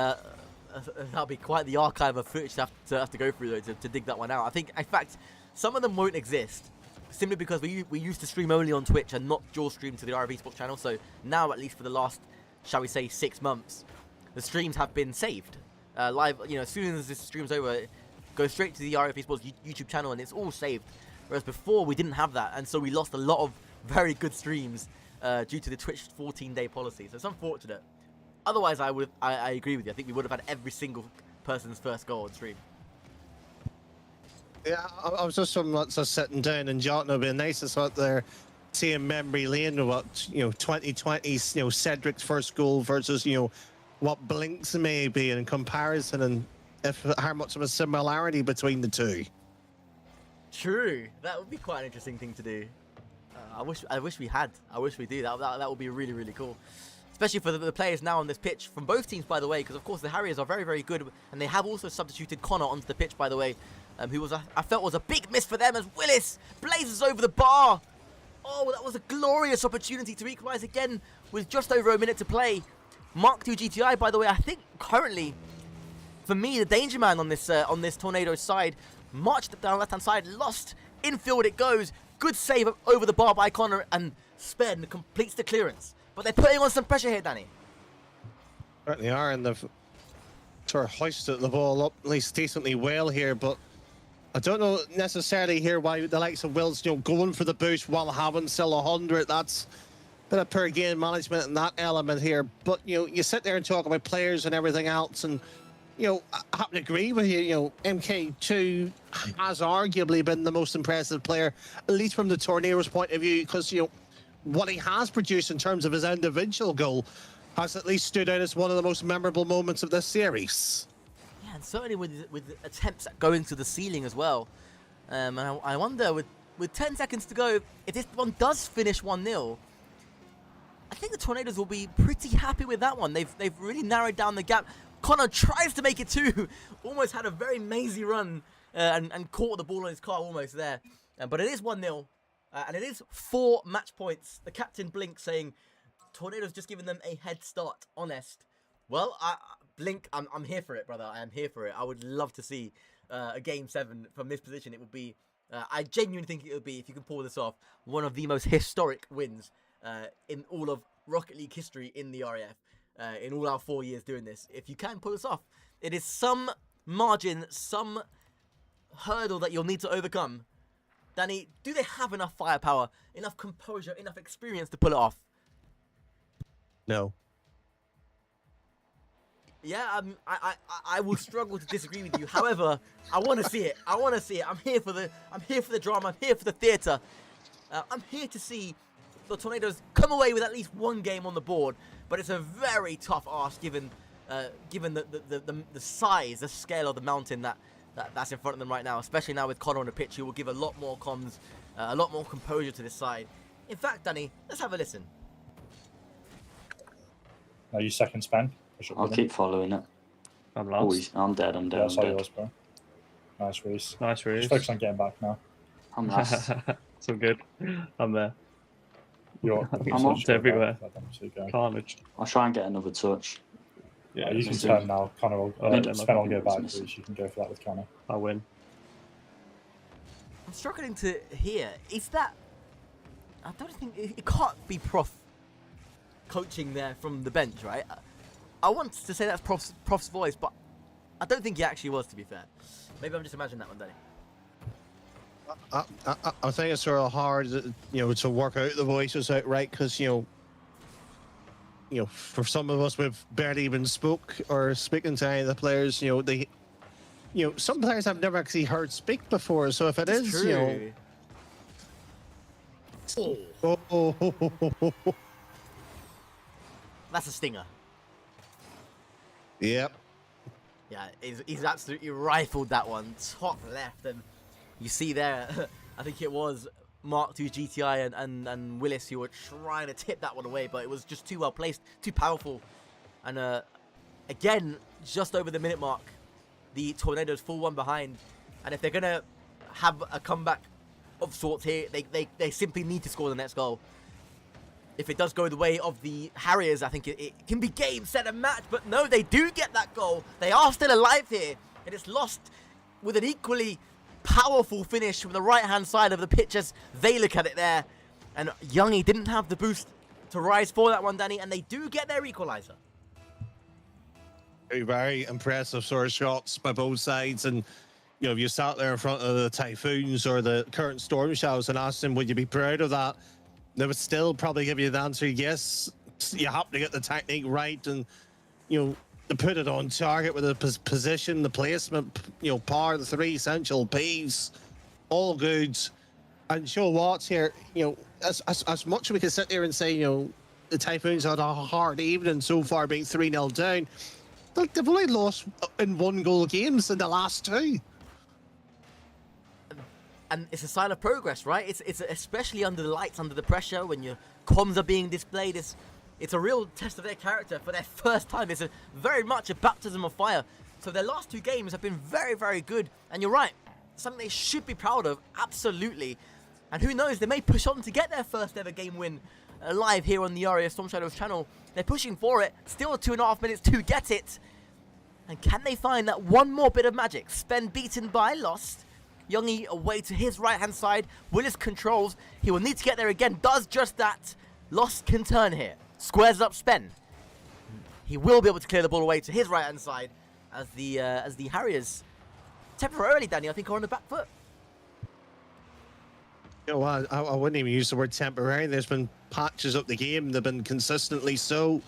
quite the archive of footage to have to go through though to dig that one out. I think, in fact, some of them won't exist simply because we used to stream only on Twitch and not dual stream to the RAF Esports channel. So now, at least for the last, shall we say, 6 months, the streams have been saved live. You know, as soon as this stream's over, it goes straight to the RAF Esports YouTube channel and it's all saved. Whereas before we didn't have that, and so we lost a lot of very good streams due to the Twitch 14-day policy. So it's unfortunate. Otherwise, I agree with you. I think we would have had every single person's first goal on stream.
Yeah, I was just sitting down and jotting. It'd be nice to sort there, seeing memory lane what 2020, Cedric's first goal versus what Blink's may be in comparison, and how much of a similarity between the two.
True, that would be quite an interesting thing to do. I wish we had. I wish we do. That would be really, really cool. Especially for the players now on this pitch from both teams, by the way, because of course the Harriers are very, very good, and they have also substituted Connor onto the pitch, by the way, who I felt was a big miss for them as Willis blazes over the bar. Oh, that was a glorious opportunity to equalise again with just over a minute to play. Mark II GTI, by the way, I think currently, for me, the danger man on this Tornado side, marched down left-hand side, Lost, infield it goes, good save over the bar by Connor, and Spen completes the clearance. But they're putting on some pressure here, Danny.
Certainly are, and they've sort of hoisted the ball up at least decently well here, but I don't know necessarily here why the likes of Wills, going for the boost while having still 100. That's a bit of poor game management in that element here. But, you sit there and talk about players and everything else, and, I happen to agree with you. MK2 has arguably been the most impressive player, at least from the Tornado's point of view, because, what he has produced in terms of his individual goal has at least stood out as one of the most memorable moments of this series.
Yeah, and certainly with attempts at going to the ceiling as well. And I wonder, with 10 seconds to go, if this one does finish 1-0, I think the Tornadoes will be pretty happy with that one. They've really narrowed down the gap. Connor tries to make it 2, almost had a very mazy run and caught the ball on his car almost there. But it is 1-0. And it is 4 match points. The captain Blink saying, Tornado's just giving them a head start. Honest. Well, Blink, I'm here for it, brother. I am here for it. I would love to see a Game 7 from this position. It would be, I genuinely think it would be, if you can pull this off, one of the most historic wins in all of Rocket League history in the RAF. In all our 4 years doing this. If you can pull this off, it is some margin, some hurdle that you'll need to overcome. Danny, do they have enough firepower, enough composure, enough experience to pull it off?
No.
Yeah, I will struggle to disagree with you. However, I want to see it. I want to see it. I'm here for the drama. I'm here for the theatre. I'm here to see the Tornadoes come away with at least one game on the board. But it's a very tough ask given the size, the scale of the mountain that's in front of them right now, especially now with Connor on the pitch, who will give a lot more comms, a lot more composure to this side. In fact, Danny, let's have a listen.
Are you second Spen?
I'll keep following it.
I'm last.
I'm dead, I'm
Yeah, I saw
dead.
yours, bro. Nice, Reese.
Nice, Reese.
Just focus on getting back now.
I'm last.
It's all good. I'm there.
I'm
up everywhere.
Carnage.
I'll try and get another touch.
Yeah, you can turn now. Connor will, Spen will go back, Reese. You can go for that with Connor.
I win.
I'm struggling to hear. Is that... I don't think... It can't be Prof coaching there from the bench, right? I want to say that's Prof's voice, but I don't think he actually was, to be fair. Maybe I'm just imagining that one, Danny.
I think it's sort of hard, to work out the voices outright because, for some of us, we've barely even spoke or speaking to any of the players. Some players I've never actually heard speak before. So if it is,
true. That's a stinger.
Yep.
Yeah, he's absolutely rifled that one, top left, and you see there, I think it was Mark II GTI and Willis who were trying to tip that one away, but it was just too well placed, too powerful, and again, just over the minute mark, the Tornadoes full one behind, and if they're gonna have a comeback of sorts here, they simply need to score the next goal. If it does go the way of the Harriers, I think it can be game, set, and match. But no, they do get that goal. They are still alive here. And it's lost with an equally powerful finish from the right-hand side of the pitch as they look at it there. And Youngie didn't have the boost to rise for that one, Danny. And they do get their equaliser.
Very impressive sort of shots by both sides. And, if you sat there in front of the Typhoons or the current Storm Shadows and asked them, would you be proud of that? They would still probably give you the answer, yes. You have to get the technique right and, to put it on target with the position, the placement, par, the 3 essential Ps, all good. And Joe Watts here, as much as we can sit there and say, the Typhoons had a hard evening so far being 3-0 down, they've only lost in 1-goal games in the last 2.
And it's a sign of progress, right? It's especially under the lights, under the pressure, when your comms are being displayed. It's a real test of their character for their first time. It's very much a baptism of fire. So their last 2 games have been very, very good. And you're right, something they should be proud of, absolutely. And who knows, they may push on to get their first ever game win live here on the RAF Storm Shadows channel. They're pushing for it. Still 2.5 minutes to get it. And can they find that one more bit of magic? Spen beaten by Lost. Youngie away to his right-hand side. Willis controls. He will need to get there again. Does just that. Lost can turn here. Squares up Spen. He will be able to clear the ball away to his right-hand side as the Harriers temporarily, Danny, I think, are on the back foot.
I wouldn't even use the word temporary. There's been patches up the game. They've been consistently so.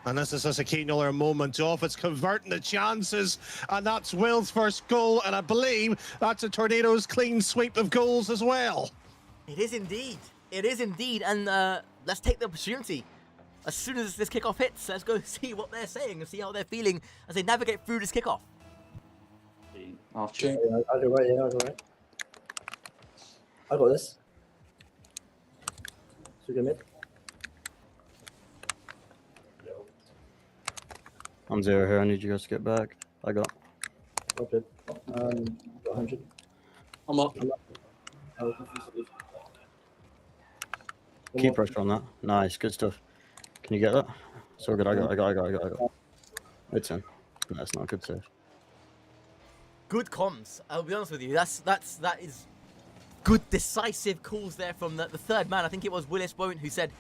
And this is just a key another moment off. It's converting the chances. And that's Will's first goal. And I believe that's a Tornadoes clean sweep of goals as well.
It is indeed. It is indeed. And let's take the opportunity. As soon as this kickoff hits, let's go see what they're saying and see how they're feeling as they navigate through this kickoff.
I'll
do right, I'll do right. I got this. So good mid.
I'm 0 here. I need you guys to get back. I got.
Okay. Got 100.
I'm up.
Keep pressure on that. Nice, good stuff. Can you get that? So good. I got. It's in. That's not a good save.
Good comms. I'll be honest with you. That is good decisive calls there from the third man. I think it was Willis Won't who said,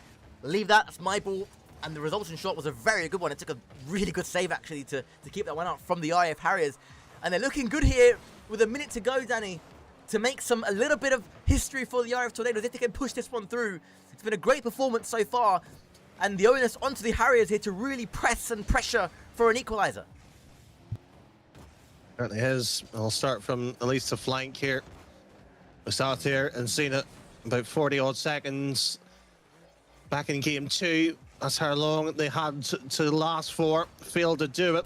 "Leave that. That's my ball." And the resulting shot was a very good one. It took a really good save, actually, to keep that one out from the RAF Harriers. And they're looking good here with a minute to go, Danny, to make a little bit of history for the RAF Tornadoes if they can push this one through. It's been a great performance so far. And the onus onto the Harriers here to really press and pressure for an equaliser.
Certainly is. I'll start from at least the flank here. We sat here and seen it about 40-odd seconds back in game 2. That's how long they had to last for. Failed to do it.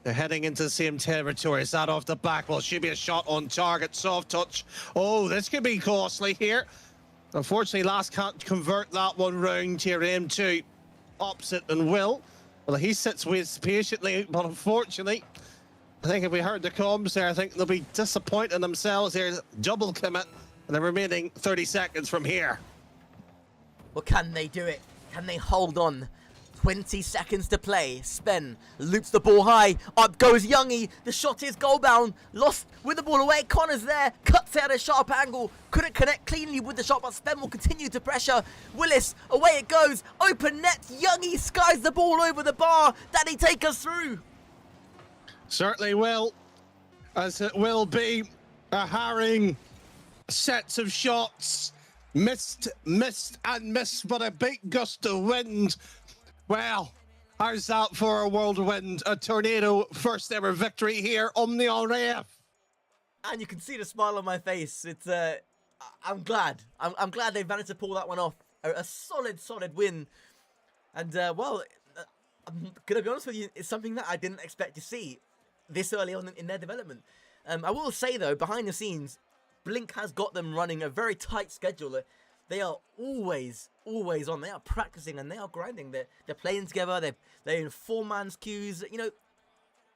They're heading into the same territory. Is that off the back? Well, should be a shot on target. Soft touch. Oh, this could be costly here. Unfortunately, Last can't convert that one round here. M2 opposite and Will. Well, he sits with patiently, but unfortunately, I think if we heard the comms there, I think they'll be disappointed in themselves here. Double commit in the remaining 30 seconds from here.
Well, can they do it? Can they hold on? 20 seconds to play. Spen loops the ball high. Up goes Youngie. The shot is goal bound. Lost with the ball away. Connor's there. Cuts it at a sharp angle. Couldn't connect cleanly with the shot, but Spen will continue to pressure. Willis, away it goes. Open net. Youngie skies the ball over the bar. Danny, take us through.
Certainly will. as it will be a harrying sets of shots. Missed, and missed, but a big gust of wind. Well, how's that for a whirlwind? A tornado first ever victory here on the RAF.
And you can see the smile on my face. It's I'm glad. I'm glad they managed to pull that one off. A solid win. And well, I'm gonna be honest with you, it's something that I didn't expect to see this early on in their development. I will say though, behind the scenes, Blink has got them running a very tight schedule. They are always on. They are practicing and they are grinding. They're playing together. They're in 4-man's queues. You know,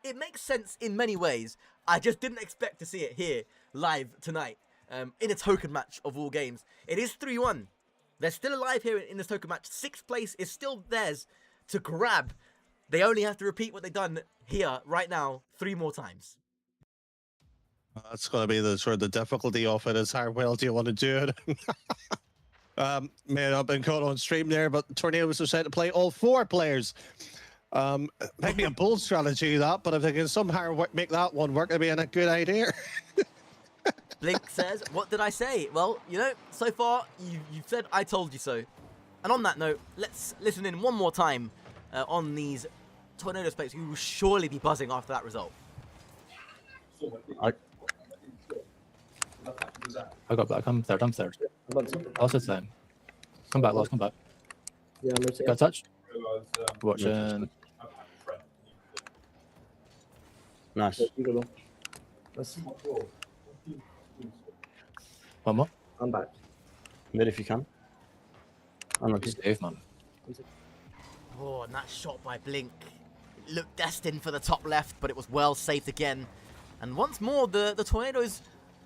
it makes sense in many ways. I just didn't expect to see it here live tonight in a token match of all games. It is 3-1. They're still alive here in this token match. 6th place is still theirs to grab. They only have to repeat what they've done here right now 3 more times.
That's going to be the sort of the difficulty of it, is how well do you want to do it? May have not been caught on stream there, but Tornadoes have decided to play all 4 players. Maybe a bold strategy that, but if they can somehow make that one work, it'd be a good idea.
Blink says, what did I say? Well, you know, so far you've said I told you so. And on that note, let's listen in one more time on these Tornadoes players who will surely be buzzing after that result.
I got back. I'm third. Lost the time. Come back, Lost. Come back.
Yeah, I'm
Got a touch. Watching.
Nice.
One more.
I'm back.
Mid if you can. Unlucky.
Save, man.
Oh, and that shot by Blink. It looked destined for the top left, but it was well saved again. And once more, the Tornadoes,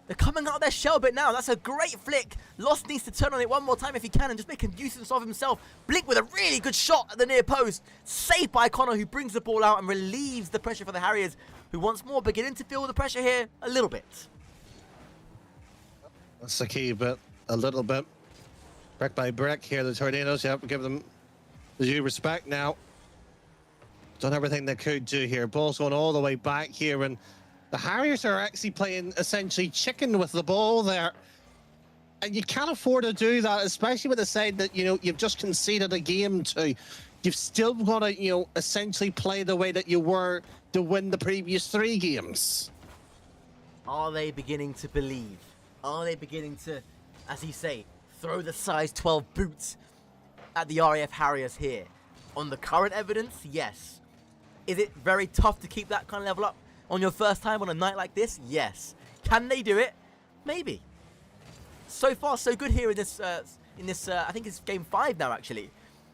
they're coming out of their shell a bit now. That's a great flick. Lost needs to turn on it one more time if he can and just make a nuisance of himself. Blink with a really good shot at the near post. Saved by Connor, who brings the ball out and relieves the pressure for the Harriers, who once more beginning to feel the pressure here a little bit.
That's the key bit, a little bit. Brick by brick here, the Tornadoes, you have to give them the due respect now. Done everything they could do here. Ball's going all the way back here, and the Harriers are actually playing essentially chicken with the ball there. And you can't afford to do that, especially with the side that, you know, you've just conceded a game to. You've still got to, you know, essentially play the way that you were to win the previous 3 games.
Are they beginning to believe? Are they beginning to, as you say, throw the size 12 boots at the RAF Harriers here? On the current evidence, yes. Is it very tough to keep that kind of level up on your first time on a night like this? Yes. Can they do it? Maybe. So far, so good here in this, I think it's game 5 now, actually.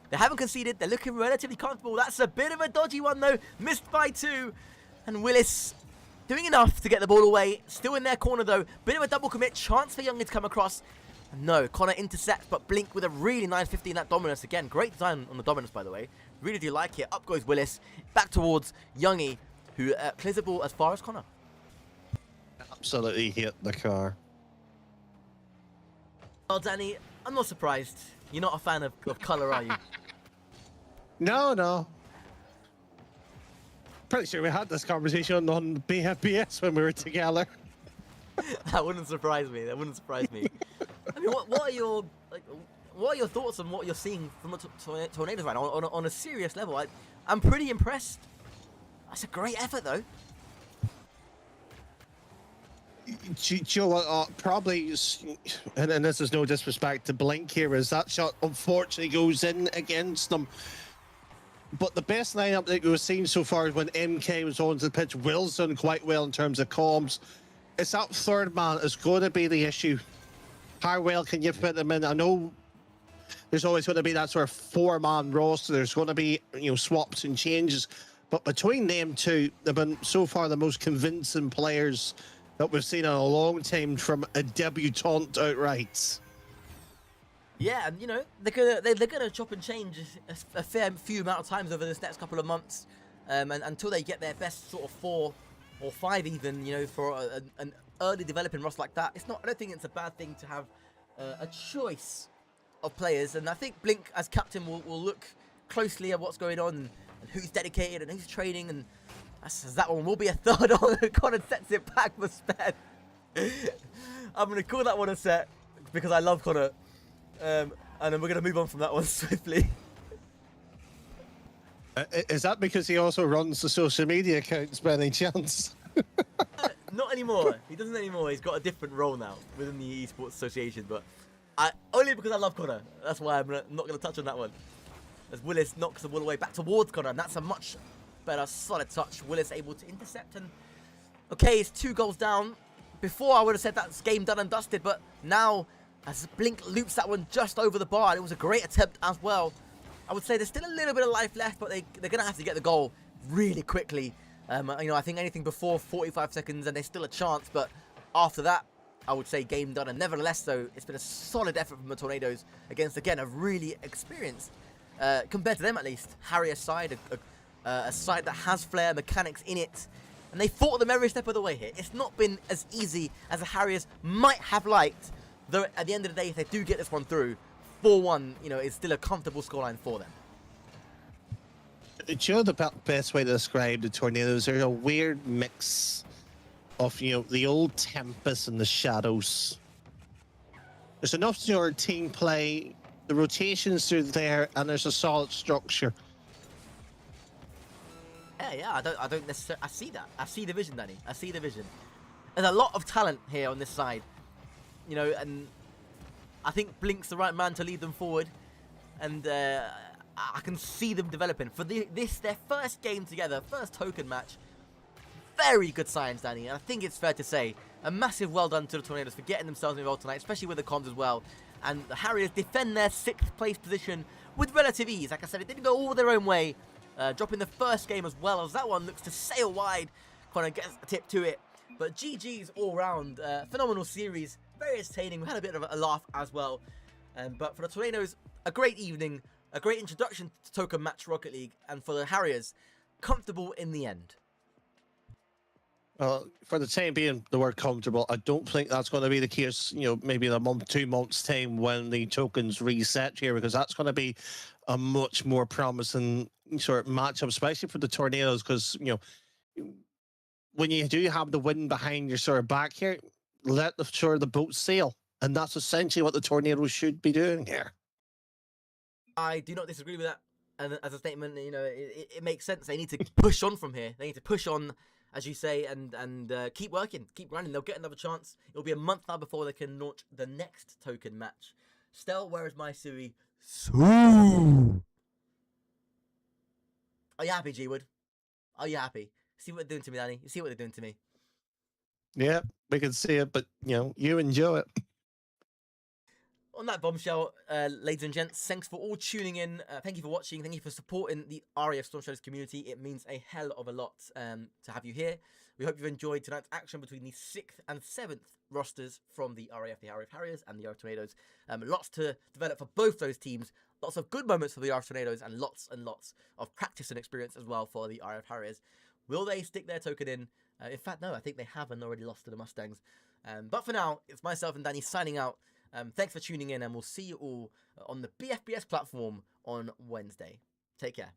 They haven't conceded. They're looking relatively comfortable. That's a bit of a dodgy one, though. Missed by 2. And Willis doing enough to get the ball away. Still in their corner, though. Bit of a double commit. Chance for Youngie to come across. No, Connor intercepts, but Blink with a really nice 50 in that dominance. Again, great design on the dominance, by the way. Really do like it. Up goes Willis. Back towards Youngie, who clears the ball as far as Connor.
Absolutely hit the car.
Well, Danny, I'm not surprised. You're not a fan of colour, are you?
No. Pretty sure we had this conversation on BFBS when we were together.
That wouldn't surprise me. That wouldn't surprise me. I mean, what are your thoughts on what you're seeing from the Tornadoes right now on a serious level? I'm pretty impressed. That's a great effort, though.
Do you know what, probably, and this is no disrespect to Blink here, is that shot unfortunately goes in against them. But the best lineup that we've seen so far is when MK was onto the pitch. Will's done quite well in terms of comms. It's that third man is going to be the issue. How well can you fit them in? I know there's always going to be that sort of 4-man roster. There's going to be, you know, swaps and changes. But between them two, they've been so far the most convincing players that we've seen in a long time from a debutant outright.
Yeah, and you know they're gonna chop and change a fair few amount of times over this next couple of months, and until they get their best sort of 4 or 5 even, you know, for an early developing roster like that. It's not. I don't think it's a bad thing to have a choice of players, and I think Blink as captain will look closely at what's going on and who's dedicated and who's training, and As that one will be a third on. Connor sets it back for Sped. I'm going to call that one a set because I love Connor. And then we're going to move on from that one swiftly.
Is that because he also runs the social media accounts by any chance?
Not anymore. He doesn't anymore. He's got a different role now within the Esports Association. But only because I love Connor. That's why I'm not going to touch on that one. As Willis knocks the ball away back towards Connor. And that's a much better, solid touch. Willis able to intercept. And okay, it's 2 goals down. Before I would have said that's game done and dusted. But now, as Blink loops that one just over the bar. And it was a great attempt as well. I would say there's still a little bit of life left, but they're going to have to get the goal really quickly. You know, I think anything before 45 seconds and there's still a chance, but after that, I would say game done. And nevertheless, though, it's been a solid effort from the Tornadoes against, again, a really experienced, compared to them at least, Harriers side, a side that has flair, mechanics in it. And they fought them every step of the way here. It's not been as easy as the Harriers might have liked, though at the end of the day, if they do get this one through, 4-1, you know, is still a comfortable scoreline for them.
Do you know the best way to describe the Tornadoes? They're a weird mix of, you know, the old Tempest and the Shadows. There's enough sort of team play, the rotations are there, and there's a solid structure.
Yeah, I don't necessarily. I see that. I see the vision, Danny. I see the vision. There's a lot of talent here on this side, you know, and I think Blink's the right man to lead them forward, and I can see them developing for their first game together, first token match. Very good signs, Danny, and I think it's fair to say a massive well done to the Tornadoes for getting themselves involved tonight, especially with the comms as well. And the Harriers defend their 6th place position with relative ease. Like I said, it didn't go all their own way, dropping the first game as well, as that one looks to sail wide. Connor gets a tip to it, but GG's all round. Phenomenal series, very entertaining. We had a bit of a laugh as well. But for the Tornadoes, a great evening, a great introduction to Token Match Rocket League, and for the Harriers, comfortable in the end.
For the time being, the word comfortable, I don't think that's going to be the case, you know, maybe in a month, 2 months' time when the tokens reset here, because that's going to be a much more promising sort of matchup, especially for the Tornadoes, because, you know, when you do have the wind behind your sort of back here, let the sort of the boat sail. And that's essentially what the Tornadoes should be doing here.
I do not disagree with that. And as a statement, you know, it makes sense. They need to push on from here. They need to push on, as you say, and keep working, keep running. They'll get another chance. It'll be a month now before they can launch the next token match. Stel, where is my Sui? Are you happy, G-Wood? Are you happy? See what they're doing to me, Danny? You see what they're doing to me?
Yeah, we can see it, but, you know, you enjoy it.
On that bombshell, ladies and gents, thanks for all tuning in. Thank you for watching. Thank you for supporting the RAF Storm Shadows community. It means a hell of a lot to have you here. We hope you've enjoyed tonight's action between the 6th and 7th rosters from the RAF, the RAF Harriers, and the RAF Tornadoes. Lots to develop for both those teams. Lots of good moments for the RAF Tornadoes, and lots of practice and experience as well for the RAF Harriers. Will they stick their token in? In fact, no, I think they have and already lost to the Mustangs. But for now, it's myself and Danny signing out. Thanks for tuning in, and we'll see you all on the BFBS platform on Wednesday. Take care.